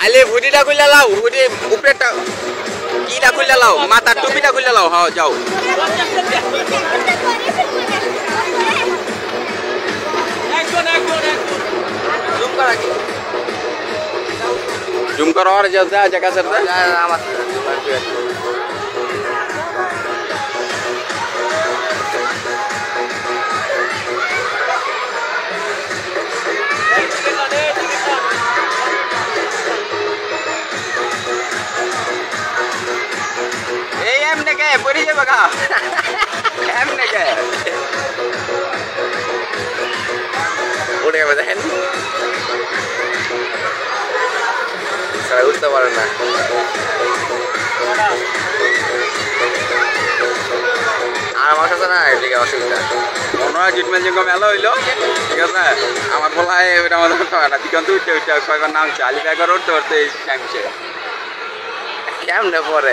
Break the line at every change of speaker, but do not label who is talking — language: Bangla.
আলে হুডিটা খুলে লাও, হুডি উপরেটা কিটা খুলে লাও, মাথার টুপিটা খুলে লাও। হ্যাঁ যাও। জুম করো আর যা জায়গা স্যার আমার एमने काय परिचय बघा एमने काय पुढे बघा सगळं उठतं बरं ना আর আমার কাছে না এদিকে অসুবিধা মনে হয় জিটমেল যে মেলা হইলো ঠিক আছে আমার বলা হয় ওইটা আমাদের না দিগন্ত উঠতে উঠতে কয়েকবার নাম চালি ব্যাগর উঠতে উঠতে টাইম শেষ কেমনে পরে